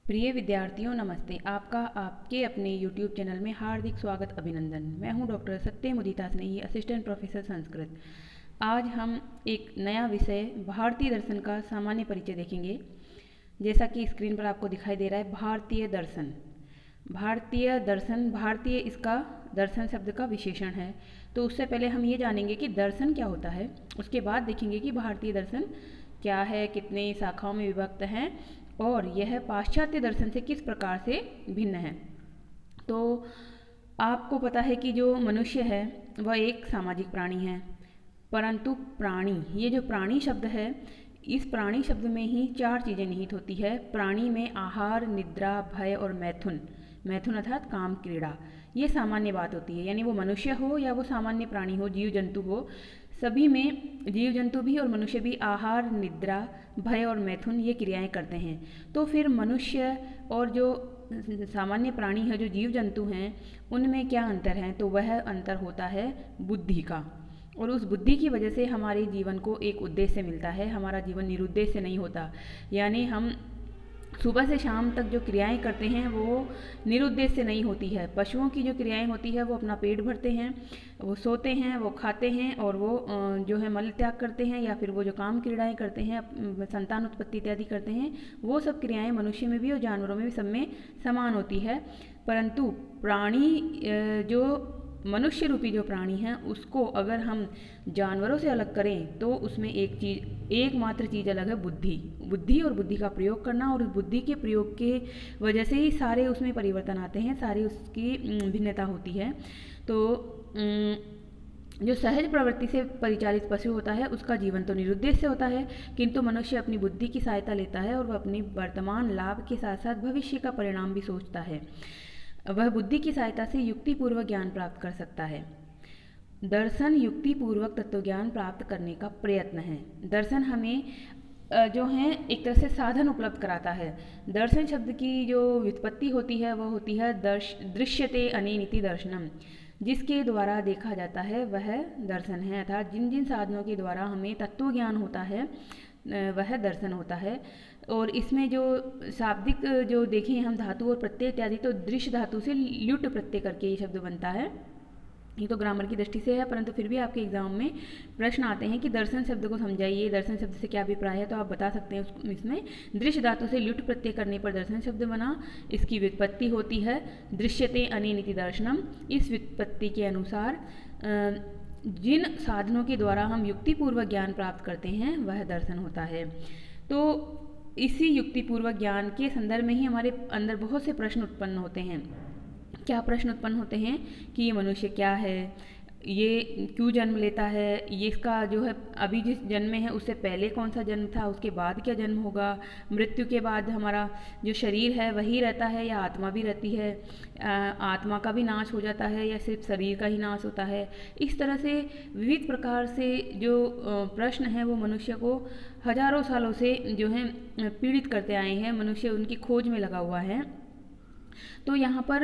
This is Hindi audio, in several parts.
प्रिय विद्यार्थियों नमस्ते। आपका आपके अपने YouTube चैनल में हार्दिक स्वागत अभिनंदन। मैं हूं डॉक्टर सत्य मुदिता स्नेही, असिस्टेंट प्रोफेसर संस्कृत। आज हम एक नया विषय भारतीय दर्शन का सामान्य परिचय देखेंगे। जैसा कि स्क्रीन पर आपको दिखाई दे रहा है, भारतीय दर्शन। भारतीय दर्शन, भारतीय इसका दर्शन शब्द का विशेषण है। तो उससे पहले हम ये जानेंगे कि दर्शन क्या होता है, उसके बाद देखेंगे कि भारतीय दर्शन क्या है, कितने शाखाओं में विभक्त हैं और यह पाश्चात्य दर्शन से किस प्रकार से भिन्न है। तो आपको पता है कि जो मनुष्य है वह एक सामाजिक प्राणी है, परंतु प्राणी, ये जो प्राणी शब्द है, इस प्राणी शब्द में ही चार चीज़ें निहित होती है। प्राणी में आहार, निद्रा, भय और मैथुन, मैथुन अर्थात काम, क्रीड़ा, ये सामान्य बात होती है। यानी वो मनुष्य हो या वो सामान्य प्राणी हो, जीव जंतु हो, सभी में, जीव जंतु भी और मनुष्य भी आहार, निद्रा, भय और मैथुन ये क्रियाएं करते हैं। तो फिर मनुष्य और जो सामान्य प्राणी है, जो जीव जंतु हैं, उनमें क्या अंतर है? तो वह अंतर होता है बुद्धि का। और उस बुद्धि की वजह से हमारे जीवन को एक उद्देश्य मिलता है। हमारा जीवन निरुद्देश्य नहीं होता। यानी हम सुबह से शाम तक जो क्रियाएं करते हैं वो निरुद्देश्य नहीं होती है। पशुओं की जो क्रियाएं होती है वो अपना पेट भरते हैं, वो सोते हैं, वो खाते हैं और वो जो है मल त्याग करते हैं, या फिर वो जो काम क्रीड़ाएं करते हैं, संतान उत्पत्ति इत्यादि करते हैं, वो सब क्रियाएं मनुष्य में भी और जानवरों में भी सब में समान होती है। परंतु प्राणी, जो मनुष्य रूपी जो प्राणी है, उसको अगर हम जानवरों से अलग करें तो उसमें एक चीज़, एकमात्र चीज़ अलग है, बुद्धि। बुद्धि और बुद्धि का प्रयोग करना, और उस बुद्धि के प्रयोग के वजह से ही सारे उसमें परिवर्तन आते हैं, सारी उसकी भिन्नता होती है। तो जो सहज प्रवृत्ति से परिचालित पशु होता है उसका जीवन तो निरुद्देश्य होता है, किंतु मनुष्य अपनी बुद्धि की सहायता लेता है और वह अपनी वर्तमान लाभ के साथ साथ भविष्य का परिणाम भी सोचता है। वह बुद्धि की सहायता से युक्तिपूर्वक ज्ञान प्राप्त कर सकता है। दर्शन युक्तिपूर्वक तत्वज्ञान प्राप्त करने का प्रयत्न है। दर्शन हमें जो है एक तरह से साधन उपलब्ध कराता है। दर्शन शब्द की जो व्युत्पत्ति होती है वह होती है दृश्यते अनेनिति दर्शनम, जिसके द्वारा देखा जाता है वह दर्शन है। अर्थात जिन जिन साधनों के द्वारा हमें तत्व ज्ञान होता है वह दर्शन होता है। और इसमें जो शाब्दिक जो देखें हम धातु और प्रत्यय इत्यादि, तो दृश्य धातु से ल्युट प्रत्यय करके ये शब्द बनता है। ये तो ग्रामर की दृष्टि से है, परंतु फिर भी आपके एग्जाम में प्रश्न आते हैं कि दर्शन शब्द को समझाइए, दर्शन शब्द से क्या अभिप्राय है। तो आप बता सकते हैं इसमें दृश्य धातु से ल्युट प्रत्यय करने पर दर्शन शब्द बना। इसकी व्युत्पत्ति होती है दृश्यते अनेनिति दर्शनम। इस व्युत्पत्ति के अनुसार जिन साधनों के द्वारा हम युक्तिपूर्वक ज्ञान प्राप्त करते हैं वह दर्शन होता है। तो इसी युक्तिपूर्वक ज्ञान के संदर्भ में ही हमारे अंदर बहुत से प्रश्न उत्पन्न होते हैं। क्या प्रश्न उत्पन्न होते हैं कि ये मनुष्य क्या है, ये क्यों जन्म लेता है, ये इसका जो है अभी जिस जन्म में है उससे पहले कौन सा जन्म था, उसके बाद क्या जन्म होगा, मृत्यु के बाद हमारा जो शरीर है वही रहता है या आत्मा भी रहती है, आत्मा का भी नाश हो जाता है या सिर्फ शरीर का ही नाश होता है। इस तरह से विविध प्रकार से जो प्रश्न हैं वो मनुष्य को हजारों सालों से जो है पीड़ित करते आए हैं। मनुष्य उनकी खोज में लगा हुआ है। तो यहाँ पर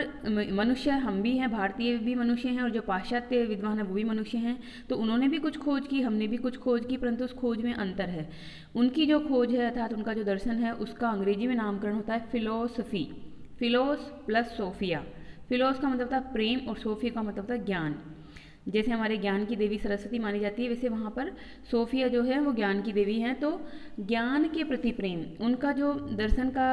मनुष्य हम भी हैं, भारतीय भी मनुष्य हैं, और जो पाश्चात्य विद्वान हैं वो भी मनुष्य हैं। तो उन्होंने भी कुछ खोज की, हमने भी कुछ खोज की, परंतु उस खोज में अंतर है। उनकी जो खोज है अर्थात उनका जो दर्शन है उसका अंग्रेजी में नामकरण होता है फिलोसफी। फिलोस plus Sophia. फिलोस का मतलब था प्रेम और सोफिया का मतलब था ज्ञान। जैसे हमारे ज्ञान की देवी सरस्वती मानी जाती है, वैसे वहाँ पर सोफिया जो है वो ज्ञान की देवी हैं। तो ज्ञान के प्रति प्रेम, उनका जो दर्शन का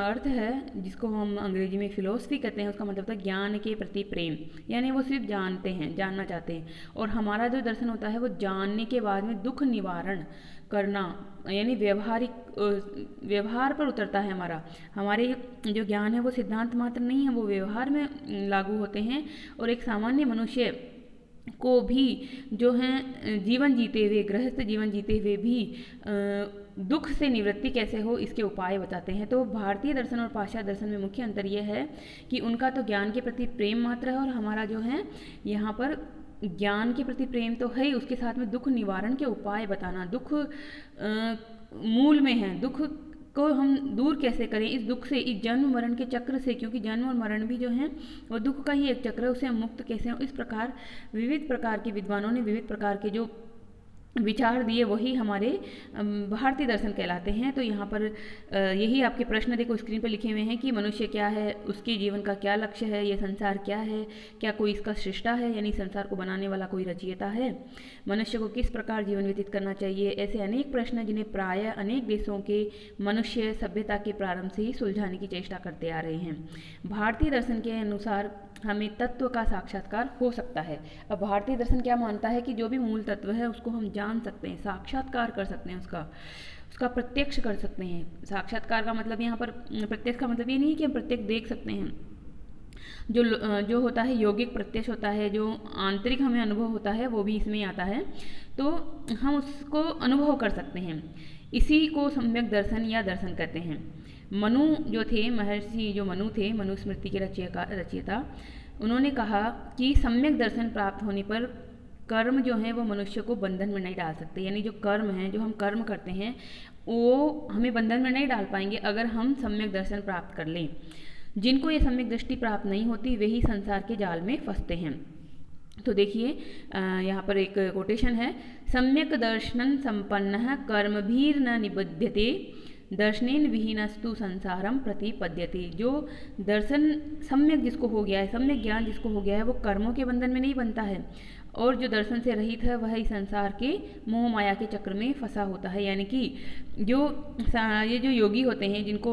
अर्थ है जिसको हम अंग्रेजी में फिलोसफी कहते हैं, उसका मतलब था ज्ञान के प्रति प्रेम। यानी वो सिर्फ जानते हैं, जानना चाहते हैं। और हमारा जो दर्शन होता है वो जानने के बाद में दुख निवारण करना, यानी व्यवहार पर उतरता है हमारा। हमारे जो ज्ञान है वो सिद्धांत मात्र नहीं है, वो व्यवहार में लागू होते हैं। और एक सामान्य मनुष्य को भी जो हैं जीवन जीते हुए, गृहस्थ जीवन जीते हुए भी दुख से निवृत्ति कैसे हो इसके उपाय बताते हैं। तो भारतीय दर्शन और पाश्चात्य दर्शन में मुख्य अंतर यह है कि उनका तो ज्ञान के प्रति प्रेम मात्र है, और हमारा जो है यहाँ पर ज्ञान के प्रति प्रेम तो है ही, उसके साथ में दुख निवारण के उपाय बताना। दुख मूल में है, दुख को हम दूर कैसे करें, इस दुख से, इस जन्म मरण के चक्र से, क्योंकि जन्म और मरण भी जो है वो दुख का ही एक चक्र है, उसे हम मुक्त कैसे हों। इस प्रकार विविध प्रकार के विद्वानों ने विविध प्रकार के जो विचार दिए वही हमारे भारतीय दर्शन कहलाते हैं। तो यहाँ पर यही आपके प्रश्न देखो स्क्रीन पर लिखे हुए हैं कि मनुष्य क्या है, उसके जीवन का क्या लक्ष्य है, ये संसार क्या है, क्या कोई इसका सृष्टा है यानी संसार को बनाने वाला कोई रचयिता है, मनुष्य को किस प्रकार जीवन व्यतीत करना चाहिए। ऐसे अनेक प्रश्न हैं जिन्हें प्रायः अनेक देशों के मनुष्य सभ्यता के प्रारंभ से ही सुलझाने की चेष्टा करते आ रहे हैं। भारतीय दर्शन के अनुसार हमें तत्व का साक्षात्कार हो सकता है। अब भारतीय दर्शन क्या मानता है कि जो भी मूल तत्व है उसको हम जान सकते हैं, साक्षात्कार कर सकते हैं, उसका प्रत्यक्ष कर सकते हैं। साक्षात्कार का मतलब यहाँ पर प्रत्यक्ष का मतलब ये नहीं है कि हम प्रत्यक्ष देख सकते हैं। जो होता है यौगिक प्रत्यक्ष होता है, जो आंतरिक हमें अनुभव होता है वो भी इसमें आता है, तो हम उसको अनुभव कर सकते हैं। इसी को सम्यक दर्शन या दर्शन कहते हैं। मनु जो थे, महर्षि जो मनु थे, मनुस्मृति के रचयिता, उन्होंने कहा कि सम्यक दर्शन प्राप्त होने पर कर्म जो हैं वो मनुष्य को बंधन में नहीं डाल सकते। यानी जो कर्म हैं, जो हम कर्म करते हैं वो हमें बंधन में नहीं डाल पाएंगे अगर हम सम्यक दर्शन प्राप्त कर लें। जिनको ये सम्यक दृष्टि प्राप्त नहीं होती वे ही संसार के जाल में फंसते हैं। तो देखिए यहाँ पर एक कोटेशन है, सम्यक दर्शन संपन्न कर्मभीर न निबध्यते दर्शनेन विहीनस्तु संसारम प्रतिपद्यते। जो दर्शन सम्यक जिसको हो गया है, सम्यक ज्ञान जिसको हो गया है, वो कर्मों के बंधन में नहीं बनता है, और जो दर्शन से रहित है वह इस संसार के मोह माया के चक्र में फंसा होता है। यानी कि ये जो योगी होते हैं जिनको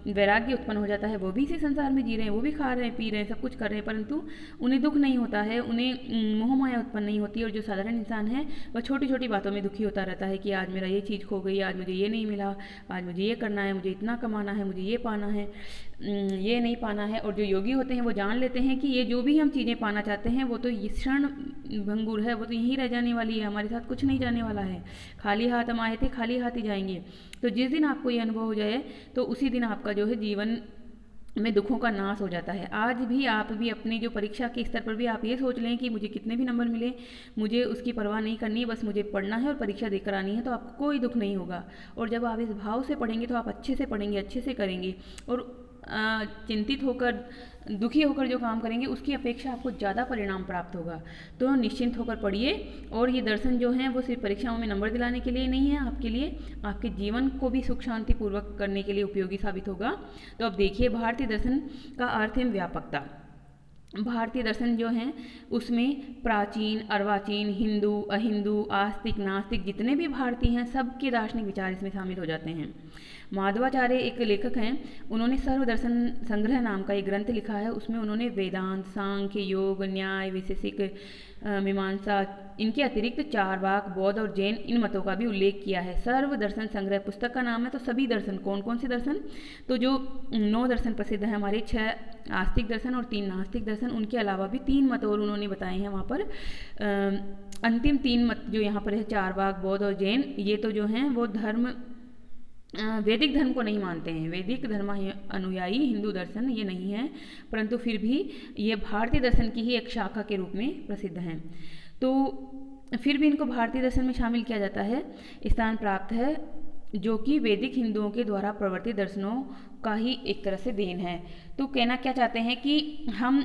वैराग्य उत्पन्न हो जाता है वो भी इसी संसार में जी रहे हैं, वो भी खा रहे हैं, पी रहे हैं, सब कुछ कर रहे हैं, परंतु उन्हें दुख नहीं होता है, उन्हें मोह माया उत्पन्न नहीं होती। और जो साधारण इंसान है वह छोटी छोटी बातों में दुखी होता रहता है कि आज मेरा ये चीज़ खो गई, आज मुझे ये नहीं मिला, आज मुझे ये करना है, मुझे इतना कमाना है, मुझे ये पाना है, ये नहीं पाना है। और जो योगी होते हैं वो जान लेते हैं कि ये जो भी हम चीज़ें पाना चाहते हैं वो तो क्षण भंगुर है, वो तो यहीं रह जाने वाली है, हमारे साथ कुछ नहीं जाने वाला है, खाली हाथ हम आए थे, खाली हाथ ही जाएंगे। तो जिस दिन आपको ये अनुभव हो जाए तो उसी दिन आपका जो है जीवन में दुखों का नाश हो जाता है। आज भी आप भी अपनी जो परीक्षा के स्तर पर भी आप ये सोच लें कि मुझे कितने भी नंबर मिले, मुझे उसकी परवाह नहीं करनी है, बस मुझे पढ़ना है और परीक्षा देकर आनी है, तो आपको कोई दुख नहीं होगा। और जब आप इस भाव से पढ़ेंगे तो आप अच्छे से पढ़ेंगे, अच्छे से करेंगे, और चिंतित होकर दुखी होकर जो काम करेंगे उसकी अपेक्षा आपको ज़्यादा परिणाम प्राप्त होगा। तो निश्चिंत होकर पढ़िए। और ये दर्शन जो हैं वो सिर्फ परीक्षाओं में नंबर दिलाने के लिए नहीं है, आपके लिए आपके जीवन को भी सुख शांति पूर्वक करने के लिए उपयोगी साबित होगा। तो अब देखिए, भारतीय दर्शन का अर्थ है व्यापकता। भारतीय दर्शन जो हैं उसमें प्राचीन, अर्वाचीन, हिंदू, अहिंदू, आस्तिक, नास्तिक जितने भी भारतीय हैं सबके दार्शनिक विचार इसमें शामिल हो जाते हैं। माधवाचार्य एक लेखक हैं, उन्होंने सर्वदर्शन संग्रह नाम का एक ग्रंथ लिखा है। उसमें उन्होंने वेदांत, सांख्य, योग, न्याय, वैशेषिक, मीमांसा, इनके अतिरिक्त चारवाक, बौद्ध और जैन इन मतों का भी उल्लेख किया है। सर्वदर्शन संग्रह पुस्तक का नाम है। तो सभी दर्शन, कौन कौन से दर्शन, तो जो 9 दर्शन प्रसिद्ध हैं हमारे, 6 आस्तिक दर्शन और 3 नास्तिक दर्शन, उनके अलावा भी 3 मत और उन्होंने बताए हैं वहाँ पर। अंतिम 3 मत जो यहाँ पर है, चारवाक, बौद्ध और जैन, ये तो जो हैं वो वैदिक धर्म को नहीं मानते हैं। वैदिक धर्म अनुयायी हिंदू दर्शन ये नहीं है, परंतु फिर भी ये भारतीय दर्शन की ही एक शाखा के रूप में प्रसिद्ध हैं। तो फिर भी इनको भारतीय दर्शन में शामिल किया जाता है, स्थान प्राप्त है, जो कि वैदिक हिंदुओं के द्वारा प्रवर्तित दर्शनों का ही एक तरह से देन है। तो कहना क्या चाहते हैं कि हम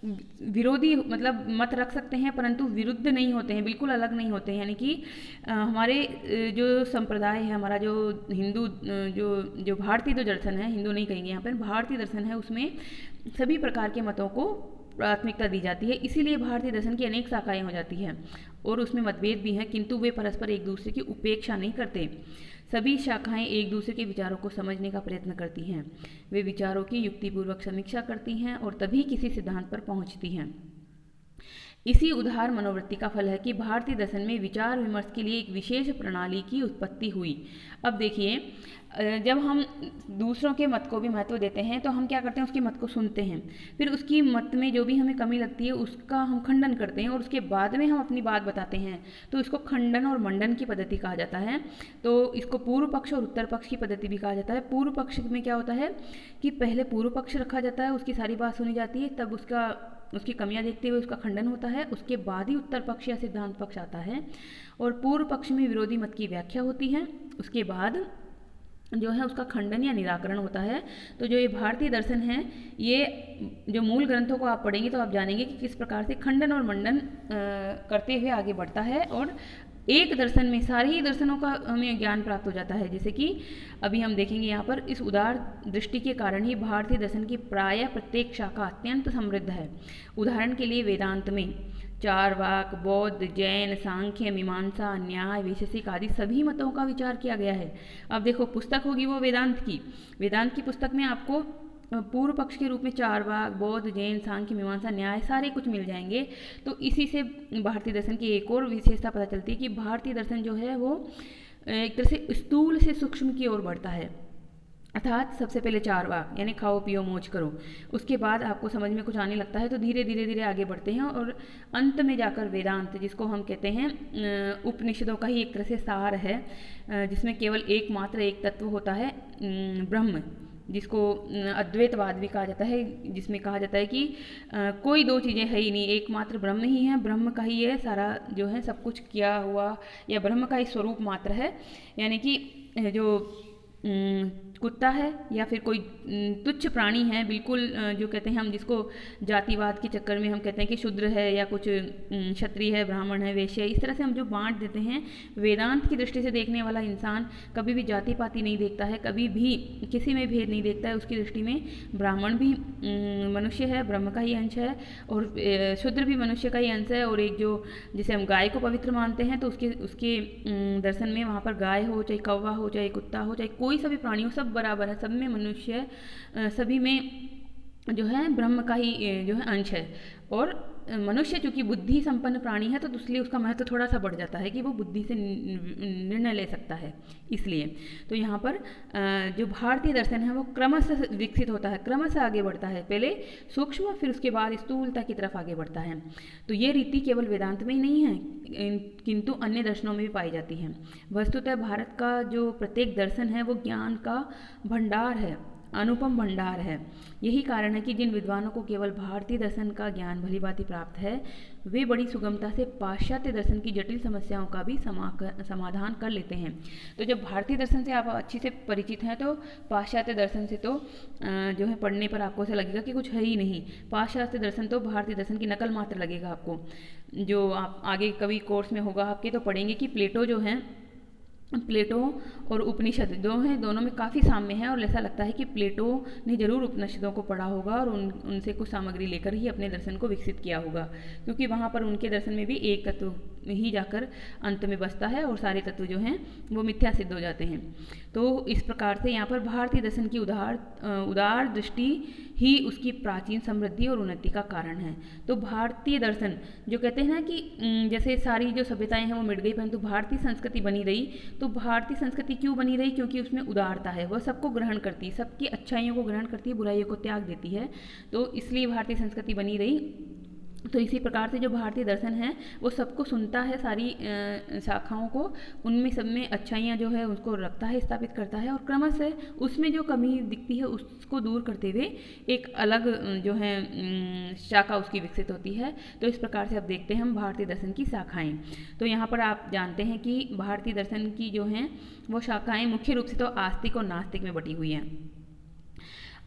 विरोधी मतलब मत रख सकते हैं परंतु विरुद्ध नहीं होते हैं, बिल्कुल अलग नहीं होते हैं। यानी कि हमारे जो संप्रदाय है, हमारा जो हिंदू जो भारतीय जो दर्शन है, हिंदू नहीं कहेंगे यहाँ पर, भारतीय दर्शन है, उसमें सभी प्रकार के मतों को प्राथमिकता दी जाती है। इसीलिए भारतीय दर्शन की अनेक शाखाएं हो जाती हैं और उसमें मतभेद भी हैं, किंतु वे परस्पर एक दूसरे की उपेक्षा नहीं करते। सभी शाखाएं एक दूसरे के विचारों को समझने का प्रयत्न करती हैं, वे विचारों की युक्तिपूर्वक समीक्षा करती हैं और तभी किसी सिद्धांत पर पहुंचती हैं। इसी उदार मनोवृत्ति का फल है कि भारतीय दर्शन में विचार विमर्श के लिए एक विशेष प्रणाली की उत्पत्ति हुई। अब देखिए, जब हम दूसरों के मत को भी महत्व देते हैं तो हम क्या करते हैं, उसके मत को सुनते हैं, फिर उसकी मत में जो भी हमें कमी लगती है उसका हम खंडन करते हैं और उसके बाद में हम अपनी बात बताते हैं। तो इसको खंडन और मंडन की पद्धति कहा जाता है। तो इसको पूर्व पक्ष और उत्तर पक्ष की पद्धति भी कहा जाता है। पूर्व पक्ष में क्या होता है कि पहले पूर्व पक्ष रखा जाता है, उसकी सारी बात सुनी जाती है, तब उसकी कमियां देखते हुए उसका खंडन होता है, उसके बाद ही उत्तर पक्ष या सिद्धांत पक्ष आता है। और पूर्व पक्ष में विरोधी मत की व्याख्या होती है, उसके बाद जो है उसका खंडन या निराकरण होता है। तो जो ये भारतीय दर्शन है, ये जो मूल ग्रंथों को आप पढ़ेंगे तो आप जानेंगे कि किस प्रकार से खंडन और मंडन करते हुए आगे बढ़ता है, और एक दर्शन में सारे ही दर्शनों का हमें ज्ञान प्राप्त हो जाता है। जैसे कि अभी हम देखेंगे यहाँ पर, इस उदार दृष्टि के कारण ही भारतीय दर्शन की प्रायः प्रत्येक शाखा अत्यंत समृद्ध है। उदाहरण के लिए वेदांत में चारवाक, बौद्ध, जैन, सांख्य, मीमांसा, न्याय, वैशेषिक आदि सभी मतों का विचार किया गया है। अब देखो, पुस्तक होगी वो वेदांत की पुस्तक में आपको पूर्व पक्ष के रूप में चारवाक, बौद्ध, जैन, सांख्य, मीमांसा, न्याय सारे कुछ मिल जाएंगे। तो इसी से भारतीय दर्शन की एक और विशेषता पता चलती है कि भारतीय दर्शन जो है वो एक तरह से स्थूल से सूक्ष्म की ओर बढ़ता है। अर्थात सबसे पहले चारवाक यानी खाओ पियो मौज करो, उसके बाद आपको समझ में कुछ आने लगता है तो धीरे धीरे आगे बढ़ते हैं, और अंत में जाकर वेदांत, जिसको हम कहते हैं उपनिषदों का ही एक तरह से सार है, जिसमें केवल एकमात्र एक तत्व होता है, ब्रह्म, जिसको अद्वैतवाद भी कहा जाता है, जिसमें कहा जाता है कि कोई दो चीज़ें है ही नहीं, एकमात्र ब्रह्म ही है, ब्रह्म का ही ये सारा जो है सब कुछ किया हुआ, या ब्रह्म का ही स्वरूप मात्र है। यानी कि जो कुत्ता है या फिर कोई तुच्छ प्राणी है, बिल्कुल जो कहते हैं हम, जिसको जातिवाद के चक्कर में हम कहते हैं कि शूद्र है या कुछ क्षत्रिय है, ब्राह्मण है, वैश्य है, इस तरह से हम जो बांट देते हैं, वेदांत की दृष्टि से देखने वाला इंसान कभी भी जाति पाति नहीं देखता है, कभी भी किसी में भेद नहीं देखता है। उसकी दृष्टि में ब्राह्मण भी मनुष्य है, ब्रह्म का ही अंश है, और शूद्र भी मनुष्य का ही अंश है। और एक जो जिसे हम गाय को पवित्र मानते हैं, तो उसके दर्शन में वहाँ पर गाय हो, चाहे कौवा हो, चाहे कुत्ता हो, चाहे कोई सा भी प्राणी हो, सब बराबर है, सब में मनुष्य, सभी में जो है ब्रह्म का ही जो है अंश है। और मनुष्य चूंकि बुद्धि संपन्न प्राणी है, तो इसलिए उसका महत्व थोड़ा सा बढ़ जाता है कि वो बुद्धि से निर्णय ले सकता है, इसलिए। तो यहाँ पर जो भारतीय दर्शन है वो क्रमशः विकसित होता है, क्रमशः आगे बढ़ता है, पहले सूक्ष्म फिर उसके बाद स्थूलता की तरफ आगे बढ़ता है। तो ये रीति केवल वेदांत में ही नहीं है, किंतु अन्य दर्शनों में भी पाई जाती है। वस्तुतः भारत का जो प्रत्येक दर्शन है वो ज्ञान का भंडार है, अनुपम भंडार है। यही कारण है कि जिन विद्वानों को केवल भारतीय दर्शन का ज्ञान भली भांति प्राप्त है, वे बड़ी सुगमता से पाश्चात्य दर्शन की जटिल समस्याओं का भी समाधान कर लेते हैं। तो जब भारतीय दर्शन से आप अच्छी से परिचित हैं, तो पाश्चात्य दर्शन से तो जो है पढ़ने पर आपको ऐसा लगेगा कि कुछ है ही नहीं। पाश्चात्य दर्शन तो भारतीय दर्शन की नकल मात्र लगेगा आपको। जो आप आगे कभी कोर्स में होगा आपके, तो पढ़ेंगे कि प्लेटो और उपनिषद जो हैं, दोनों में काफ़ी साम्य है, और ऐसा लगता है कि प्लेटो ने जरूर उपनिषदों को पढ़ा होगा और उनसे कुछ सामग्री लेकर ही अपने दर्शन को विकसित किया होगा, क्योंकि वहाँ पर उनके दर्शन में भी एक तत्व ही जाकर अंत में बसता है, और सारे तत्व जो हैं वो मिथ्या सिद्ध हो जाते हैं। तो इस प्रकार से यहाँ पर भारतीय दर्शन की उदार दृष्टि ही उसकी प्राचीन समृद्धि और उन्नति का कारण है। तो भारतीय दर्शन जो कहते हैं ना कि जैसे सारी जो सभ्यताएं हैं वो मिट गई, परंतु भारतीय संस्कृति बनी रही। तो भारतीय संस्कृति क्यों बनी रही? क्योंकि उसमें उदारता है, वह सबको ग्रहण करती है, सबकी अच्छाइयों को ग्रहण करती है, बुराइयों को त्याग देती है। तो इसलिए भारतीय संस्कृति बनी रही। तो इसी प्रकार से जो भारतीय दर्शन है वो सबको सुनता है, सारी शाखाओं को, उनमें सब में अच्छाइयाँ जो है उसको रखता है, स्थापित करता है, और क्रमशः उसमें जो कमी दिखती है उसको दूर करते हुए एक अलग जो है शाखा उसकी विकसित होती है। तो इस प्रकार से अब देखते हैं हम भारतीय दर्शन की शाखाएं। तो यहाँ पर आप जानते हैं कि भारतीय दर्शन की जो हैं वो शाखाएं मुख्य रूप से तो आस्तिक और नास्तिक में बटी हुई हैं।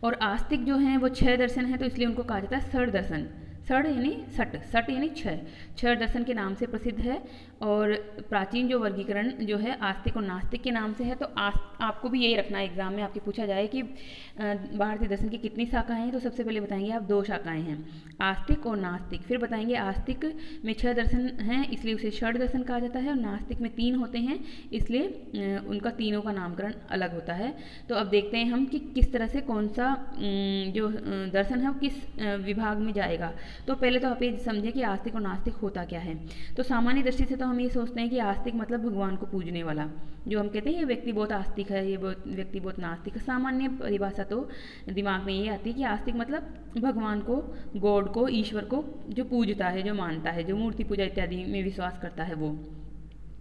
और आस्तिक जो हैं वो 6 दर्शन हैं, तो इसलिए उनको कहा जाता है षड दर्शन। षड यानी सट यानी 6 दर्शन के नाम से प्रसिद्ध है। और प्राचीन जो वर्गीकरण जो है आस्तिक और नास्तिक के नाम से है। तो आपको भी यही रखना है, एग्जाम में आपके पूछा जाए कि भारतीय दर्शन की कितनी शाखाएं हैं, तो सबसे पहले बताएंगे आप 2 शाखाएं हैं, आस्तिक और नास्तिक। फिर बताएंगे आस्तिक में 6 दर्शन हैं, इसलिए उसे षड दर्शन कहा जाता है, और नास्तिक में 3 होते हैं, इसलिए उनका तीनों का नामकरण अलग होता है। तो अब देखते हैं हम कि किस तरह से कौन सा जो दर्शन है वो किस विभाग में जाएगा। तो पहले तो आप ये समझें कि आस्तिक और नास्तिक होता क्या है। तो सामान्य दृष्टि से तो हम ये सोचते हैं कि आस्तिक मतलब भगवान को पूजने वाला, जो हम कहते हैं ये व्यक्ति बहुत आस्तिक है, ये व्यक्ति बहुत नास्तिक है। सामान्य परिभाषा तो दिमाग में ये आती है कि आस्तिक मतलब भगवान को, गॉड को, ईश्वर को जो पूजता है, जो मानता है, जो मूर्ति पूजा इत्यादि में विश्वास करता है वो।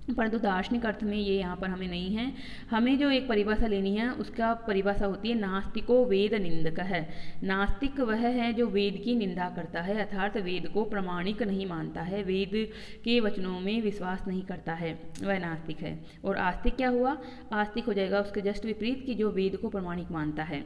परंतु दार्शनिक अर्थ में ये यहाँ पर हमें नहीं है। हमें जो एक परिभाषा लेनी है उसका परिभाषा होती है नास्तिको वेद निंदक है। नास्तिक वह है जो वेद की निंदा करता है, अर्थात वेद को प्रमाणिक नहीं मानता है, वेद के वचनों में विश्वास नहीं करता है, वह नास्तिक है। और आस्तिक क्या हुआ? आस्तिक हो जाएगा उसके जस्ट विपरीत कि जो वेद को प्रमाणिक मानता है।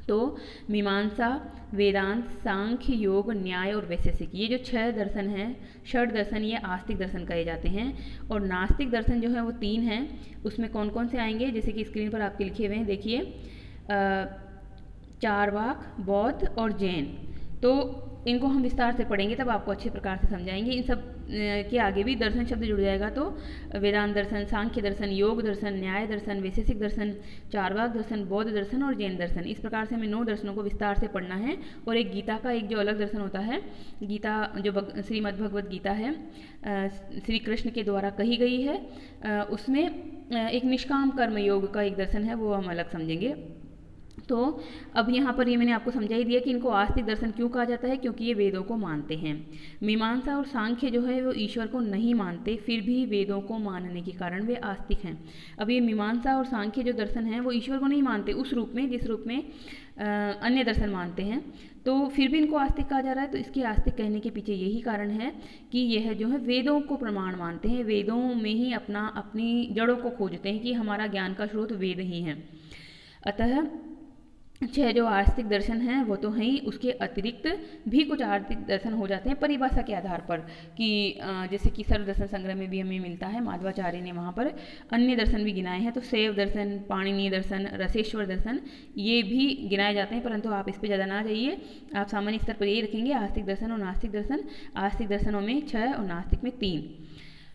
तो मीमांसा, वेदांत, सांख्य, योग, न्याय और वैशेषिक, ये जो 6 दर्शन हैं, षड दर्शन, ये आस्तिक दर्शन कहे जाते हैं। और नास्तिक दर्शन जो है वो 3 हैं। उसमें कौन कौन से आएंगे? जैसे कि स्क्रीन पर आपके लिखे हुए हैं, देखिए, चारवाक, बौद्ध और जैन। तो इनको हम विस्तार से पढ़ेंगे, तब आपको अच्छे प्रकार से समझाएंगे। इन सब के आगे भी दर्शन शब्द जुड़ जाएगा, तो वेदांत दर्शन, सांख्य दर्शन, योग दर्शन, न्याय दर्शन, वैशेषिक दर्शन, चारवाक दर्शन, बौद्ध दर्शन और जैन दर्शन। इस प्रकार से हमें 9 दर्शनों को विस्तार से पढ़ना है। और एक गीता का एक जो अलग दर्शन होता है, गीता जो श्रीमद् भगवद गीता है, श्री कृष्ण के द्वारा कही गई है, उसमें एक निष्काम कर्म योग का एक दर्शन है, वो हम अलग समझेंगे। तो अब यहाँ पर ये मैंने आपको समझा ही दिया कि इनको आस्तिक दर्शन क्यों कहा जाता है, क्योंकि ये वेदों को मानते हैं। मीमांसा और सांख्य जो है वो ईश्वर को नहीं मानते, फिर भी वेदों को मानने के कारण वे आस्तिक हैं। अब ये मीमांसा और सांख्य जो दर्शन है वो ईश्वर को नहीं मानते उस रूप में जिस रूप में अन्य दर्शन मानते हैं, तो फिर भी इनको आस्तिक कहा जा रहा है। तो इसके आस्तिक कहने के पीछे यही कारण है कि यह जो है वेदों को प्रमाण मानते हैं, वेदों में ही अपनी जड़ों को खोजते हैं कि हमारा ज्ञान का स्रोत वेद ही है। अतः 6 जो आस्तिक दर्शन हैं वो तो हैं ही, उसके अतिरिक्त भी कुछ आस्तिक दर्शन हो जाते हैं परिभाषा के आधार पर, कि जैसे कि सर्व दर्शन संग्रह में भी हमें मिलता है, माधवाचार्य ने वहाँ पर अन्य दर्शन भी गिनाए हैं। तो शैव दर्शन, पाणिनीय दर्शन, रसेश्वर दर्शन, ये भी गिनाए जाते हैं, परंतु आप इस पर ज़्यादा ना जाइए। आप सामान्य स्तर पर यही रखेंगे, आस्तिक दर्शन और नास्तिक दर्शन। आस्तिक दर्शनों में 6 और नास्तिक में 3।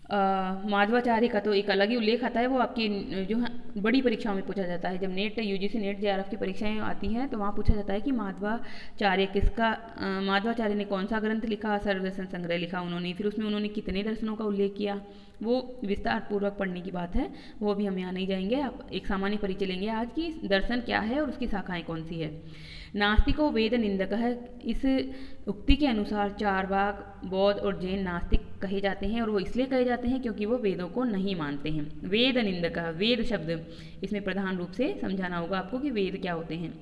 माधवाचार्य का तो एक अलग ही उल्लेख आता है, वो आपकी जो है बड़ी परीक्षाओं में पूछा जाता है। जब नेट, यूजीसी नेट, जेआरएफ की परीक्षाएं आती हैं तो वहाँ पूछा जाता है कि माधवाचार्य ने कौन सा ग्रंथ लिखा, सर्वदर्शन संग्रह लिखा उन्होंने, फिर उसमें उन्होंने कितने दर्शनों का उल्लेख किया, वो विस्तार पूर्वक पढ़ने की बात है, वो भी हम यहाँ नहीं जाएंगे। आप एक सामान्य परिचय लेंगे आज की दर्शन क्या है और उसकी शाखाएं कौन सी है। नास्तिको वेद निंदक है, इस उक्ति के अनुसार चारवाक, बौद्ध और जैन नास्तिक कहे जाते हैं, और वो इसलिए कहे जाते हैं क्योंकि वो वेदों को नहीं मानते हैं। वेद निंदक, वेद शब्द इसमें प्रधान रूप से समझाना होगा आपको कि वेद क्या होते हैं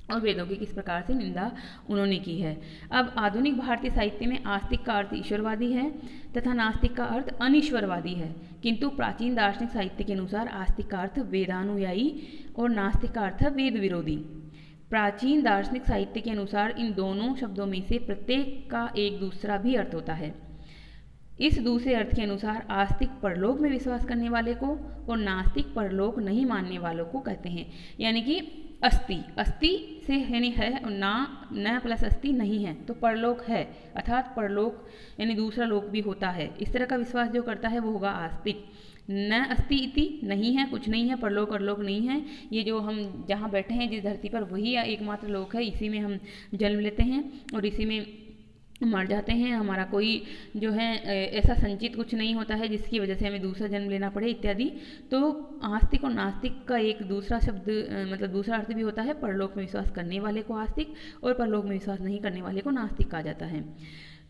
और वेदों की किस प्रकार से निंदा उन्होंने की है। अब आधुनिक भारतीय साहित्य में आस्तिक का अर्थ ईश्वरवादी है तथा नास्तिक का अर्थ अनिश्वरवादी है, किंतु प्राचीन दार्शनिक साहित्य के अनुसार आस्तिक का अर्थ वेदानुयायी और नास्तिक का अर्थ वेद विरोधी। प्राचीन दार्शनिक साहित्य के अनुसार इन दोनों शब्दों में से प्रत्येक का एक दूसरा भी अर्थ होता है। इस दूसरे अर्थ के अनुसार आस्तिक परलोक में विश्वास करने वाले को और नास्तिक परलोक नहीं मानने वालों को कहते हैं। यानी कि अस्थि से यानी है, और न प्लस अस्थि नहीं है तो परलोक है, अर्थात परलोक यानी दूसरा लोक भी होता है, इस तरह का विश्वास जो करता है वो होगा आस्तिक। न अस्ति इति, नहीं है, कुछ नहीं है, परलोक परलोक नहीं है, ये जो हम जहाँ बैठे हैं जिस धरती पर वही एकमात्र लोक है, इसी में हम जन्म लेते हैं और इसी में मर जाते हैं। हमारा कोई जो है ऐसा संचित कुछ नहीं होता है जिसकी वजह से हमें दूसरा जन्म लेना पड़े इत्यादि। तो आस्तिक और नास्तिक का एक दूसरा शब्द मतलब दूसरा अर्थ भी होता है, परलोक में विश्वास करने वाले को आस्तिक और परलोक में विश्वास नहीं करने वाले को नास्तिक कहा जाता है।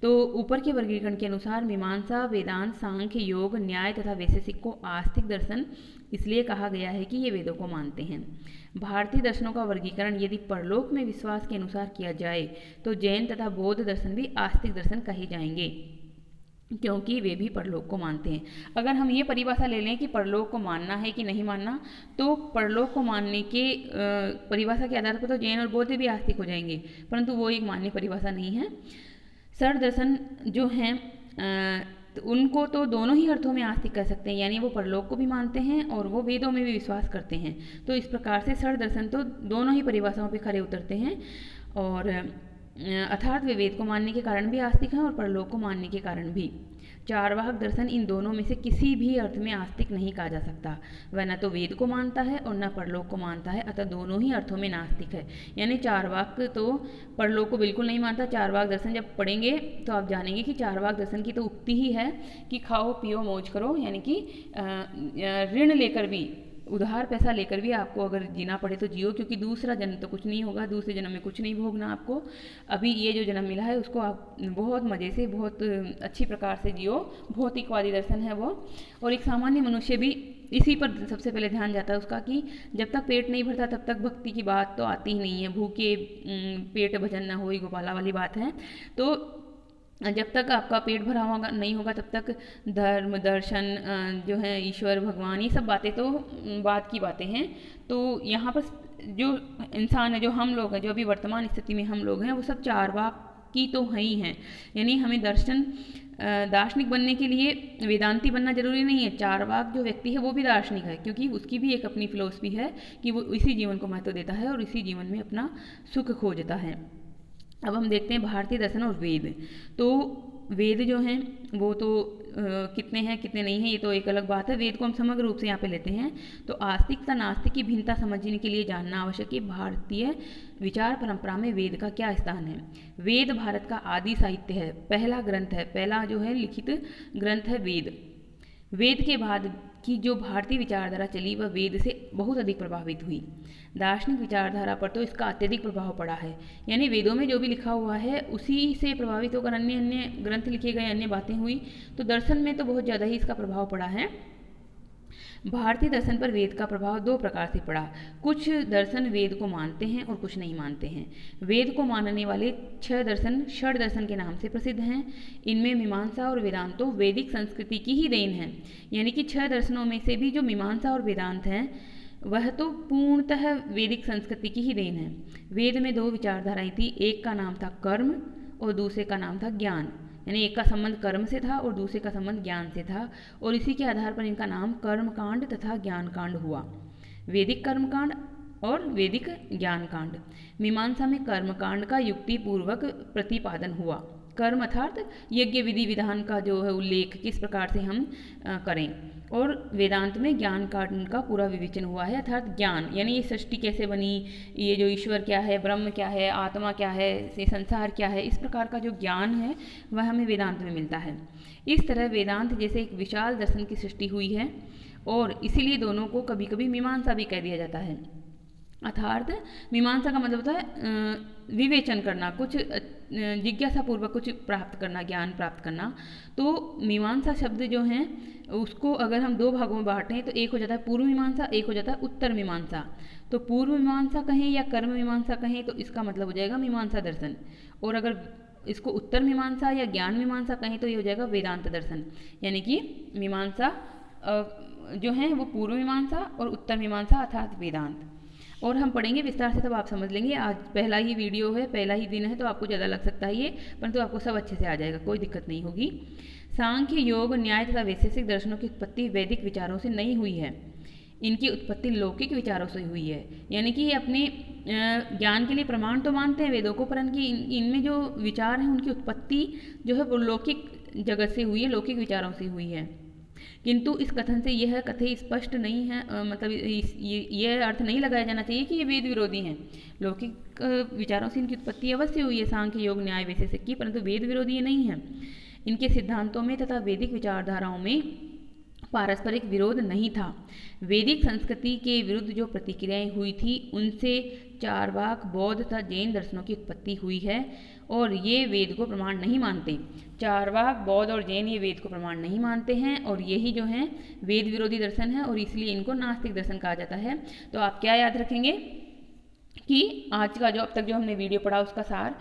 तो ऊपर के वर्गीकरण के अनुसार मीमांसा, वेदांत, सांख्य, योग, न्याय तथा वैशेषिक को आस्तिक दर्शन इसलिए कहा गया है कि ये वेदों को मानते हैं। भारतीय दर्शनों का वर्गीकरण यदि परलोक में विश्वास के अनुसार किया जाए तो जैन तथा बौद्ध दर्शन भी आस्तिक दर्शन कहे जाएंगे, क्योंकि वे भी परलोक को मानते हैं। अगर हम ये परिभाषा ले लें कि परलोक को मानना है कि नहीं मानना, तो परलोक को मानने के परिभाषा के आधार पर तो जैन और बौद्ध भी आस्तिक हो जाएंगे, परंतु वो एक मान्य परिभाषा नहीं है। षड दर्शन जो हैं तो उनको तो दोनों ही अर्थों में आस्तिक कह सकते हैं, यानी वो परलोक को भी मानते हैं और वो वेदों में भी विश्वास करते हैं। तो इस प्रकार से षड दर्शन तो दोनों ही परिभाषाओं पे खरे उतरते हैं, और अर्थात वे वेद को मानने के कारण भी आस्तिक हैं और परलोक को मानने के कारण भी। चारवाक दर्शन इन दोनों में से किसी भी अर्थ में आस्तिक नहीं कहा जा सकता, वह न तो वेद को मानता है और न परलोक को मानता है, अतः दोनों ही अर्थों में नास्तिक है। यानी चारवाक तो परलोक को बिल्कुल नहीं मानता। चारवाक दर्शन जब पढ़ेंगे तो आप जानेंगे कि चारवाक दर्शन की तो उक्ति ही है कि खाओ पियो मौज करो, यानी कि ऋण लेकर भी उधार पैसा लेकर भी आपको अगर जीना पड़े तो जियो, क्योंकि दूसरा जन्म तो कुछ नहीं होगा, दूसरे जन्म में कुछ नहीं भोगना आपको। अभी ये जो जन्म मिला है उसको आप बहुत मज़े से, बहुत अच्छी प्रकार से जियो। भौतिकवादी दर्शन है वो। और एक सामान्य मनुष्य भी इसी पर सबसे पहले ध्यान जाता है उसका, कि जब तक पेट नहीं भरता तब तक भक्ति की बात तो आती ही नहीं है। भूखे पेट भजन न होई गोपाला वाली बात है। तो जब तक आपका पेट भरा हुआ नहीं होगा तब तक धर्म दर्शन जो है ईश्वर भगवान ये सब बातें तो बात की बातें हैं। तो यहाँ पर जो इंसान है, जो हम लोग हैं, जो अभी वर्तमान स्थिति में हम लोग हैं, वो सब चारवाक की तो हैं ही हैं। यानी हमें दार्शनिक बनने के लिए वेदांती बनना जरूरी नहीं है। चारवाक जो व्यक्ति है वो भी दार्शनिक है, क्योंकि उसकी भी एक अपनी फिलॉसफी है कि वो इसी जीवन को महत्व देता है और इसी जीवन में अपना सुख खोजता है। अब हम देखते हैं भारतीय दर्शन और वेद। तो वेद जो हैं वो तो कितने हैं कितने नहीं हैं ये तो एक अलग बात है। वेद को हम समग्र रूप से यहाँ पे लेते हैं। तो आस्तिक तथा नास्तिक की भिन्नता समझने के लिए जानना आवश्यक है भारतीय विचार परंपरा में वेद का क्या स्थान है। वेद भारत का आदि साहित्य है, पहला ग्रंथ है, पहला जो है लिखित ग्रंथ है वेद। वेद के बाद की जो भारतीय विचारधारा चली वह वेद से बहुत अधिक प्रभावित हुई। दार्शनिक विचारधारा पर तो इसका अत्यधिक प्रभाव पड़ा है। यानी वेदों में जो भी लिखा हुआ है उसी से प्रभावित होकर अन्य अन्य ग्रंथ लिखे गए, अन्य बातें हुई। तो दर्शन में तो बहुत ज़्यादा ही इसका प्रभाव पड़ा है। भारतीय दर्शन पर वेद का प्रभाव दो प्रकार से पड़ा। कुछ दर्शन वेद को मानते हैं और कुछ नहीं मानते हैं। वेद को मानने वाले 6 दर्शन षड दर्शन के नाम से प्रसिद्ध हैं। इनमें मीमांसा और वेदांत तो वैदिक संस्कृति की ही देन है। यानी कि 6 दर्शनों में से भी जो मीमांसा और वेदांत हैं वह तो पूर्णतः वैदिक संस्कृति की ही देन है। वेद में 2 विचारधाराएं थी, एक का नाम था कर्म और दूसरे का नाम था ज्ञान। यानी एक का संबंध कर्म से था और दूसरे का संबंध ज्ञान से था, और इसी के आधार पर इनका नाम कर्म कांड तथा ज्ञान कांड हुआ। वैदिक कर्म कांड और वैदिक ज्ञान कांड। मीमांसा में कर्म कांड का युक्ति पूर्वक प्रतिपादन हुआ। कर्म अर्थात यज्ञ विधि विधान का जो है उल्लेख किस प्रकार से हम करें, और वेदांत में ज्ञान कांड का पूरा विवेचन हुआ है, अर्थात ज्ञान यानी ये सृष्टि कैसे बनी, ये जो ईश्वर क्या है, ब्रह्म क्या है, आत्मा क्या है, ये संसार क्या है, इस प्रकार का जो ज्ञान है वह हमें वेदांत में मिलता है। इस तरह वेदांत जैसे एक विशाल दर्शन की सृष्टि हुई है, और इसीलिए दोनों को कभी कभी मीमांसा भी कह दिया जाता है। अर्थात मीमांसा का मतलब होता है विवेचन करना, कुछ जिज्ञासा पूर्वक कुछ प्राप्त करना, ज्ञान प्राप्त करना। तो मीमांसा शब्द जो हैं उसको अगर हम 2 भागों में बांटें तो एक हो जाता है पूर्व मीमांसा, एक हो जाता है उत्तर मीमांसा। तो पूर्व मीमांसा कहें या कर्म मीमांसा कहें तो इसका मतलब हो जाएगा मीमांसा दर्शन, और अगर इसको उत्तर मीमांसा या ज्ञान मीमांसा कहें तो ये हो जाएगा वेदांत दर्शन। यानी कि मीमांसा जो है वो पूर्व मीमांसा और उत्तर मीमांसा अर्थात वेदांत। और हम पढ़ेंगे विस्तार से तब आप समझ लेंगे। आज पहला ही वीडियो है, पहला ही दिन है, तो आपको ज़्यादा लग सकता है ये, परंतु आपको सब अच्छे से आ जाएगा, कोई दिक्कत नहीं होगी। सांख्य योग न्याय तथा वैशेषिक दर्शनों की उत्पत्ति वैदिक विचारों से नहीं हुई है, इनकी उत्पत्ति लौकिक विचारों से हुई है। यानी कि अपने ज्ञान के लिए प्रमाण तो मानते हैं वेदों को, परंतु इनमें जो विचार हैं उनकी उत्पत्ति जो है वो लौकिक जगत से हुई है, लौकिक विचारों से हुई है। किंतु इस कथन से यह कथन स्पष्ट नहीं है, मतलब ये अर्थ नहीं लगाया जाना चाहिए कि ये वेद विरोधी हैं। लौकिक विचारों से इनकी उत्पत्ति अवश्य हुई है, सांख्य योग न्याय वैशेषिक की, परंतु वेद विरोधी ये नहीं है। इनके सिद्धांतों में तथा वैदिक विचारधाराओं में पारस्परिक विरोध नहीं था। वैदिक संस्कृति के विरुद्ध जो प्रतिक्रियाएं हुई थी उनसे चारवाक बौद्ध तथा जैन दर्शनों की उत्पत्ति हुई है, और ये वेद को प्रमाण नहीं मानते। चारवाक बौद्ध और जैन ये वेद को प्रमाण नहीं मानते हैं, और यही जो है वेद विरोधी दर्शन है, और इसलिए इनको नास्तिक दर्शन कहा जाता है। तो आप क्या याद रखेंगे कि आज का जो अब तक जो हमने वीडियो पढ़ा उसका सार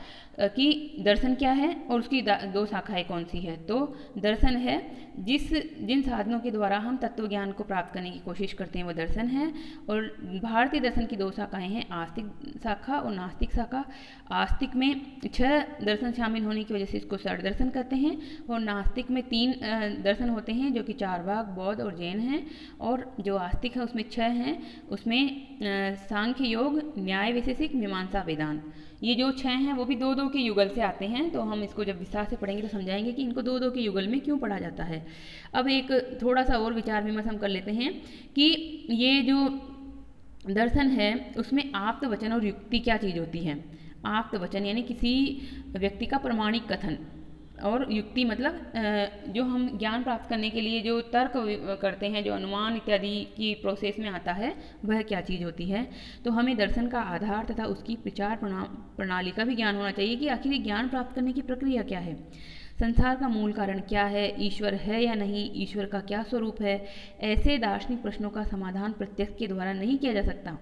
कि दर्शन क्या है और उसकी 2 शाखाएं कौन सी है। तो दर्शन है जिन साधनों के द्वारा हम तत्व ज्ञान को प्राप्त करने की कोशिश करते हैं वो दर्शन है। और भारतीय दर्शन की 2 शाखाएं हैं, आस्तिक शाखा और नास्तिक शाखा। आस्तिक में 6 दर्शन शामिल होने की वजह से इसको षड दर्शन कहते हैं, और नास्तिक में 3 दर्शन होते हैं जो कि चारवाक बौद्ध और जैन हैं। और जो आस्तिक है उसमें 6 हैं, उसमें सांख्य योग न्याय वैशेषिक मीमांसा वेदांत, ये जो 6 हैं वो भी 2-2 के युगल से आते हैं। तो हम इसको जब विस्तार से पढ़ेंगे तो समझाएंगे कि इनको 2-2 के युगल में क्यों पढ़ा जाता है। अब एक थोड़ा सा और विचार विमर्श हम कर लेते हैं कि ये जो दर्शन है उसमें आप्त वचन और युक्ति क्या चीज़ होती है। आप्त वचन यानी किसी व्यक्ति का प्रमाणिक कथन, और युक्ति मतलब जो हम ज्ञान प्राप्त करने के लिए जो तर्क करते हैं, जो अनुमान इत्यादि की प्रोसेस में आता है, वह क्या चीज़ होती है। तो हमें दर्शन का आधार तथा उसकी विचार प्रणाली का भी ज्ञान होना चाहिए कि आखिर ये ज्ञान प्राप्त करने की प्रक्रिया क्या है, संसार का मूल कारण क्या है, ईश्वर है या नहीं, ईश्वर का क्या स्वरूप है। ऐसे दार्शनिक प्रश्नों का समाधान प्रत्यक्ष के द्वारा नहीं किया जा सकता,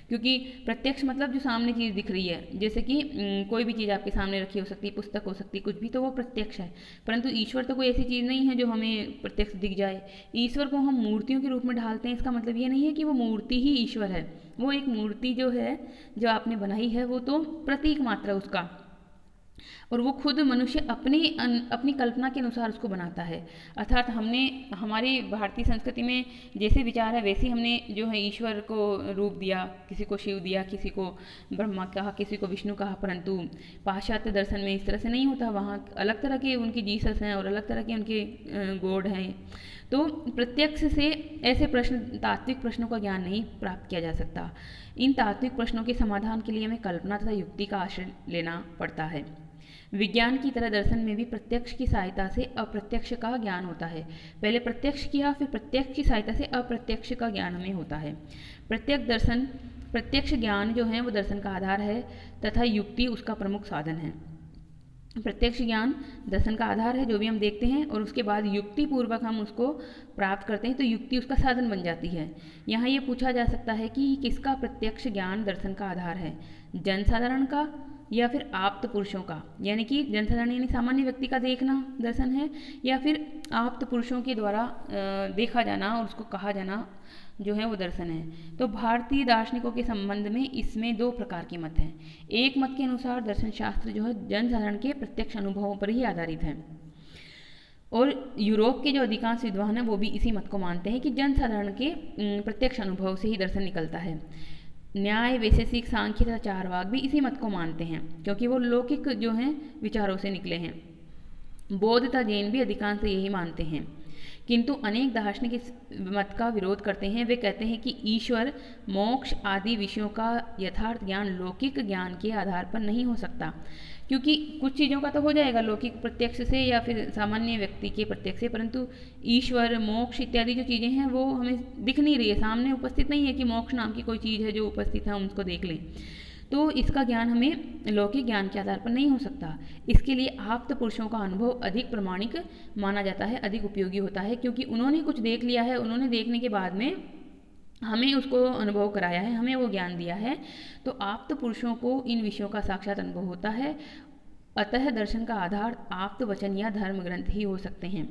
क्योंकि प्रत्यक्ष मतलब जो सामने चीज़ दिख रही है, जैसे कि कोई भी चीज़ आपके सामने रखी हो सकती है, पुस्तक हो सकती है, कुछ भी, तो वो प्रत्यक्ष है। परंतु ईश्वर तो कोई ऐसी चीज़ नहीं है जो हमें प्रत्यक्ष दिख जाए। ईश्वर को हम मूर्तियों के रूप में ढालते हैं, इसका मतलब ये नहीं है कि वो मूर्ति ही ईश्वर है। वो एक मूर्ति जो है, जो आपने बनाई है, वो तो प्रतीक मात्र है उसका, और वो खुद मनुष्य अपनी कल्पना के अनुसार उसको बनाता है। अर्थात हमने हमारी भारतीय संस्कृति में जैसे विचार है, वैसे हमने जो है ईश्वर को रूप दिया, किसी को शिव दिया, किसी को ब्रह्मा कहा, किसी को विष्णु कहा। परंतु पाश्चात्य दर्शन में इस तरह से नहीं होता, वहाँ अलग तरह के उनके जीसस हैं और अलग तरह के उनके गॉड हैं। तो प्रत्यक्ष से ऐसे प्रश्न, तात्विक प्रश्नों का ज्ञान नहीं प्राप्त किया जा सकता। इन तात्विक प्रश्नों के समाधान के लिए हमें कल्पना तथा युक्ति का आश्रय लेना पड़ता है। विज्ञान की तरह दर्शन में भी प्रत्यक्ष की सहायता से अप्रत्यक्ष का ज्ञान होता है। पहले प्रत्यक्ष किया, फिर प्रत्यक्ष की सहायता से अप्रत्यक्ष का ज्ञान हमें होता है। प्रत्यक्ष ज्ञान जो है वो दर्शन का आधार है तथा युक्ति उसका प्रमुख साधन है। प्रत्यक्ष ज्ञान दर्शन का आधार है, जो भी हम देखते हैं, और उसके बाद युक्ति पूर्वक हम उसको प्राप्त करते हैं, तो युक्ति उसका साधन बन जाती है। यहाँ ये पूछा जा सकता है कि किसका प्रत्यक्ष ज्ञान दर्शन का आधार है, जनसाधारण का या फिर आप्त पुरुषों का। यानी कि जनसाधारण यानी सामान्य व्यक्ति का देखना दर्शन है, या फिर आप्त पुरुषों के द्वारा देखा जाना और उसको कहा जाना जो है वो दर्शन है। तो भारतीय दार्शनिकों के संबंध में इसमें दो प्रकार के मत हैं। एक मत के अनुसार दर्शन शास्त्र जो है जनसाधारण के प्रत्यक्ष अनुभवों पर ही आधारित है, और यूरोप के जो अधिकांश विद्वान हैं वो भी इसी मत को मानते हैं कि जनसाधारण के प्रत्यक्ष अनुभव से ही दर्शन निकलता है। न्याय, वैशेषिक, सांख्य तथा चारवाक भी इसी मत को मानते हैं, क्योंकि वो लौकिक जो हैं विचारों से निकले हैं। बौद्ध तथा जैन भी अधिकांश यही मानते हैं, किंतु अनेक दार्शनिक इस मत का विरोध करते हैं। वे कहते हैं कि ईश्वर, मोक्ष आदि विषयों का यथार्थ ज्ञान लौकिक ज्ञान के आधार पर नहीं हो सकता, क्योंकि कुछ चीज़ों का तो हो जाएगा लौकिक प्रत्यक्ष से या फिर सामान्य व्यक्ति के प्रत्यक्ष से, परंतु ईश्वर, मोक्ष इत्यादि जो चीज़ें हैं वो हमें दिख नहीं रही है, सामने उपस्थित नहीं है कि मोक्ष नाम की कोई चीज़ है जो उपस्थित है, हम उसको देख लें। तो इसका ज्ञान हमें लौकिक ज्ञान के आधार पर नहीं हो सकता। इसके लिए आप्त पुरुषों का अनुभव अधिक प्रामाणिक माना जाता है, अधिक उपयोगी होता है, क्योंकि उन्होंने कुछ देख लिया है, उन्होंने देखने के बाद में हमें उसको अनुभव कराया है, हमें वो ज्ञान दिया है। तो आप्त पुरुषों को इन विषयों का साक्षात अनुभव होता है। अतः दर्शन का आधार आप्त वचन या धर्म ग्रंथ ही हो सकते हैं।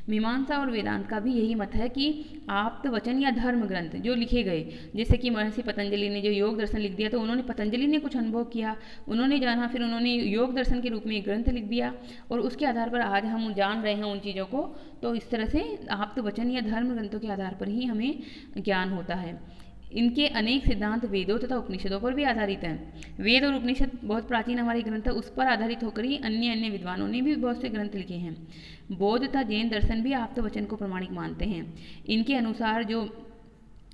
मीमांसा और वेदांत का भी यही मत है कि आप्त वचन या धर्म ग्रंथ जो लिखे गए, जैसे कि महर्षि पतंजलि ने जो योग दर्शन लिख दिया, तो उन्होंने, पतंजलि ने कुछ अनुभव किया, उन्होंने जाना, फिर उन्होंने योग दर्शन के रूप में एक ग्रंथ लिख दिया, और उसके आधार पर आज हम जान रहे हैं उन चीज़ों को। तो इस तरह से आप्त वचन या धर्म ग्रंथों के आधार पर ही हमें ज्ञान होता है। इनके अनेक सिद्धांत वेदों तथा उपनिषदों पर भी आधारित हैं। वेद और उपनिषद बहुत प्राचीन हमारे ग्रंथ है, उस पर आधारित होकर ही अन्य अन्य विद्वानों ने भी बहुत से ग्रंथ लिखे हैं। बौद्ध तथा जैन दर्शन भी आप्त वचन को प्रमाणिक मानते हैं। इनके अनुसार जो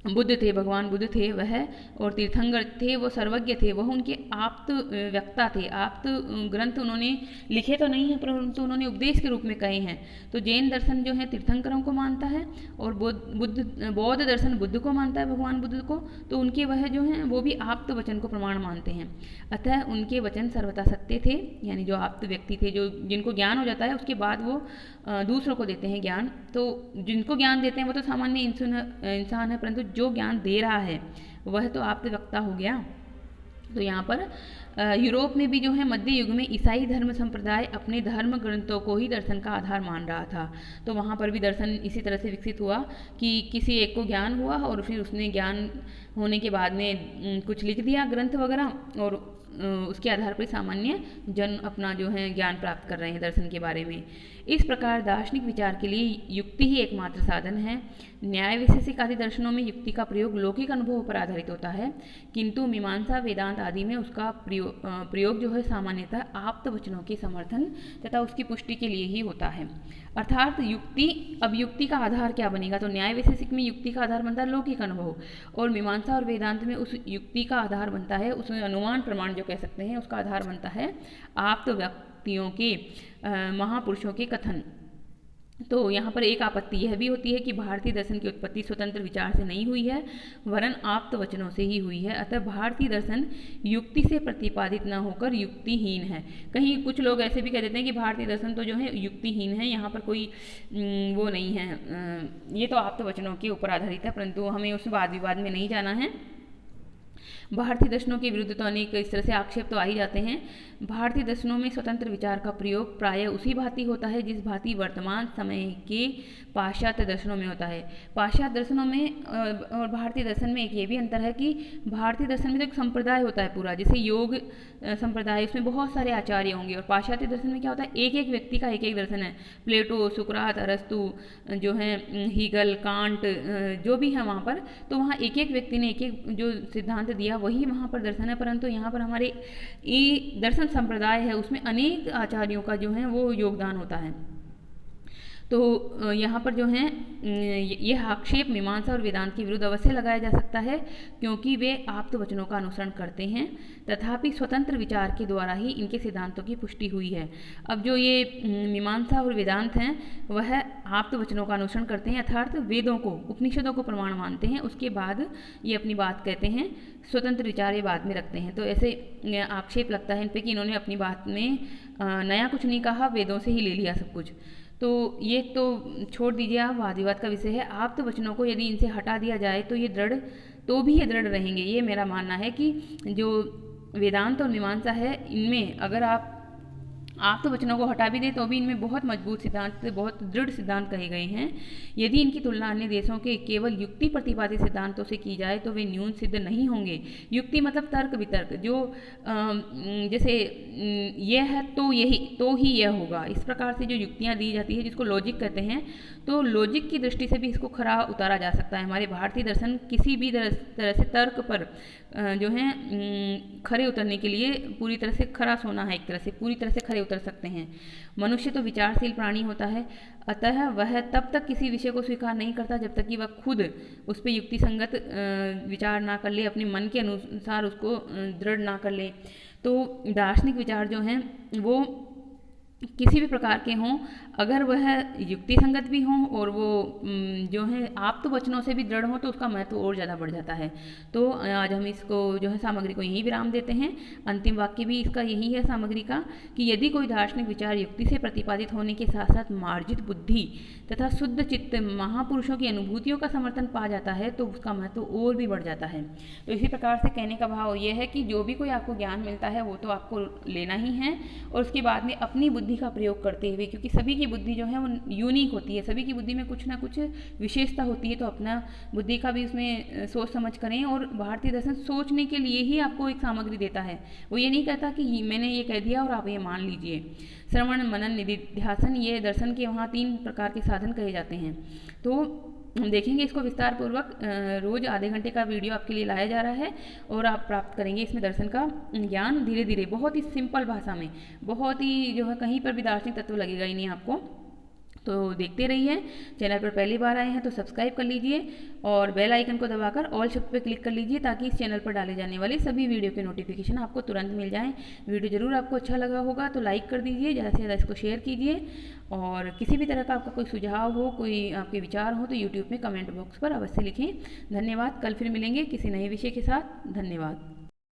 बुद्ध थे, भगवान बुद्ध थे वह, और तीर्थंकर थे वो सर्वज्ञ थे, वह उनके आप्त वक्ता थे। आप्त ग्रंथ उन्होंने लिखे तो नहीं हैं, परंतु उन्होंने उपदेश के रूप में कहे हैं। तो जैन दर्शन जो है तीर्थंकरों को मानता है, और बौद्ध दर्शन बुद्ध को मानता है, भगवान बुद्ध को। तो उनके वह जो हैं वो भी आप्त वचन को प्रमाण मानते हैं। अतः उनके वचन सर्वथा सत्य थे, यानी जो आप्त व्यक्ति थे, जो जिनको ज्ञान हो जाता है उसके बाद वो दूसरों को देते हैं ज्ञान। तो जिनको ज्ञान देते हैं वो तो सामान्य इंसान है, परंतु जो ज्ञान दे रहा है वह तो आप्त वक्ता हो गया। तो यहाँ पर यूरोप में भी जो है मध्य युग में ईसाई धर्म संप्रदाय अपने धर्म ग्रंथों को ही दर्शन का आधार मान रहा था। तो वहाँ पर भी दर्शन इसी तरह से विकसित हुआ कि किसी एक को ज्ञान हुआ और फिर उसने ज्ञान होने के बाद में कुछ लिख दिया ग्रंथ वगैरह, और उसके आधार पर सामान्य जन अपना जो है ज्ञान प्राप्त कर रहे हैं दर्शन के बारे में। इस प्रकार दार्शनिक विचार के लिए युक्ति ही एकमात्र साधन है। न्याय, वैशेषिक आदि दर्शनों में युक्ति का प्रयोग लौकिक अनुभव पर आधारित होता है, किंतु मीमांसा, वेदांत आदि में उसका प्रयोग जो है सामान्यतः आप्त वचनों के समर्थन तथा उसकी पुष्टि के लिए ही होता है। अर्थात युक्ति, अब युक्ति का आधार क्या बनेगा? तो न्याय वैशेषिक में युक्ति का आधार बनता है लौकिक अनुभव, और मीमांसा मीमांसा और वेदांत में उस युक्ति का आधार बनता है, उसमें अनुमान प्रमाण जो कह सकते हैं उसका आधार बनता है आप्त व्यक्तियों के, महापुरुषों के कथन। तो यहाँ पर एक आपत्ति यह भी होती है कि भारतीय दर्शन की उत्पत्ति स्वतंत्र विचार से नहीं हुई है, वरन आप्त वचनों से ही हुई है। अतः भारतीय दर्शन युक्ति से प्रतिपादित न होकर युक्तिहीन है। कहीं कुछ लोग ऐसे भी कह देते हैं कि भारतीय दर्शन तो जो है युक्तिहीन है, यहाँ पर कोई वो नहीं है, ये तो आप्त वचनों के ऊपर आधारित है, परंतु हमें उस वाद विवाद में नहीं जाना है। भारतीय दर्शनों के विरुद्ध तो अनेक इस तरह से आक्षेप तो आ ही जाते हैं। भारतीय दर्शनों में स्वतंत्र विचार का प्रयोग प्रायः उसी भांति होता है जिस भांति वर्तमान समय के पाश्चात्य दर्शनों में होता है। पाश्चात्य दर्शनों में और भारतीय दर्शन में एक ये भी अंतर है कि भारतीय दर्शन में तो एक संप्रदाय होता है पूरा, जैसे योग संप्रदाय, उसमें बहुत सारे आचार्य होंगे, और पाश्चात्य दर्शन में क्या होता है, एक एक व्यक्ति का एक एक दर्शन है। प्लेटो, सुकरात, अरस्तु जो है, हीगल, कांट, जो भी है वहाँ पर, तो वहाँ एक एक व्यक्ति ने एक एक जो सिद्धांत दिया वही वहाँ पर दर्शन है। परंतु यहाँ पर हमारे ये दर्शन संप्रदाय है, उसमें अनेक आचार्यों का जो है वो योगदान होता है। तो यहाँ पर जो है यह आक्षेप मीमांसा और वेदांत के विरुद्ध अवश्य लगाया जा सकता है, क्योंकि वे आप्त वचनों का अनुसरण करते हैं, तथापि स्वतंत्र विचार के द्वारा ही इनके सिद्धांतों की पुष्टि हुई है। अब जो ये मीमांसा और वेदांत हैं वह आप्त वचनों का अनुसरण करते हैं, अर्थात वेदों को, उपनिषदों को प्रमाण मानते हैं, उसके बाद ये अपनी बात कहते हैं, स्वतंत्र विचार ये बाद में रखते हैं। तो ऐसे आक्षेप लगता है इन पर कि इन्होंने अपनी बात में नया कुछ नहीं कहा, वेदों से ही ले लिया सब कुछ। तो ये तो छोड़ दीजिए, आप वाद विवाद का विषय है। आप्त वचनों को यदि इनसे हटा दिया जाए तो ये दृढ़, तो भी ये दृढ़ रहेंगे। ये मेरा मानना है कि जो वेदांत और मीमांसा है, इनमें अगर आप आप्त वचनों को हटा भी दें तो भी इनमें बहुत मजबूत सिद्धांत, बहुत दृढ़ सिद्धांत कहे गए हैं। यदि इनकी तुलना अन्य देशों के केवल युक्ति प्रतिपादित सिद्धांतों से की जाए तो वे न्यून सिद्ध नहीं होंगे। युक्ति मतलब तर्क वितर्क, जो जैसे यह है तो यही, तो ही यह होगा, इस प्रकार से जो युक्तियाँ दी जाती है जिसको लॉजिक कहते हैं, तो लॉजिक की दृष्टि से भी इसको खरा उतारा जा सकता है। हमारे भारतीय दर्शन किसी भी तरह से तर्क पर जो है खरे उतरने के लिए पूरी तरह से खरा सोना है, एक तरह से पूरी तरह से खरे उतर सकते हैं। मनुष्य तो विचारशील प्राणी होता है, अतः वह तब तक किसी विषय को स्वीकार नहीं करता जब तक कि वह खुद उस पर युक्ति संगत विचार ना कर ले, अपने मन के अनुसार उसको दृढ़ ना कर ले। तो दार्शनिक विचार जो हैं वो किसी भी प्रकार के हों, अगर वह युक्ति संगत भी हों और वो जो है आप्त वचनों से भी दृढ़ हों, तो उसका महत्व और ज़्यादा बढ़ जाता है। तो आज हम इसको जो है सामग्री को यहीं विराम देते हैं। अंतिम वाक्य भी इसका यही है सामग्री का, कि यदि कोई दार्शनिक विचार युक्ति से प्रतिपादित होने के साथ साथ मार्जित बुद्धि तथा शुद्ध चित्त महापुरुषों की अनुभूतियों का समर्थन पा जाता है तो उसका महत्व और भी बढ़ जाता है। तो इसी प्रकार से कहने का भाव यह है कि जो भी कोई आपको ज्ञान मिलता है वो तो आपको लेना ही है, और उसके बाद में अपनी बुद्धि का प्रयोग करते हुए, क्योंकि सभी की बुद्धि जो है वो यूनिक होती है, सभी की बुद्धि में कुछ ना कुछ विशेषता होती है, तो अपना बुद्धि का भी उसमें सोच समझ करें। और भारतीय दर्शन सोचने के लिए ही आपको एक सामग्री देता है, वो ये नहीं कहता कि मैंने ये कह दिया और आप ये मान लीजिए। श्रवण, मनन, निधिध्यासन, ये दर्शन के वहाँ 3 प्रकार के साधन कहे जाते हैं। तो हम देखेंगे इसको विस्तार पूर्वक, रोज़ आधे घंटे का वीडियो आपके लिए लाया जा रहा है और आप प्राप्त करेंगे इसमें दर्शन का ज्ञान धीरे धीरे, बहुत ही सिंपल भाषा में, बहुत ही जो है कहीं पर भी दार्शनिक तत्व लगेगा ही नहीं आपको। तो देखते रहिए। चैनल पर पहली बार आए हैं तो सब्सक्राइब कर लीजिए और बेल आइकन को दबाकर ऑल शब्द पर क्लिक कर लीजिए, ताकि इस चैनल पर डाले जाने वाले सभी वीडियो के नोटिफिकेशन आपको तुरंत मिल जाएं। वीडियो ज़रूर आपको अच्छा लगा होगा तो लाइक कर दीजिए, ज़्यादा से ज़्यादा इसको शेयर कीजिए, और किसी भी तरह का आपका कोई सुझाव हो, कोई आपके विचार हो तो यूट्यूब में कमेंट बॉक्स पर अवश्य लिखें। धन्यवाद। कल फिर मिलेंगे किसी नए विषय के साथ। धन्यवाद।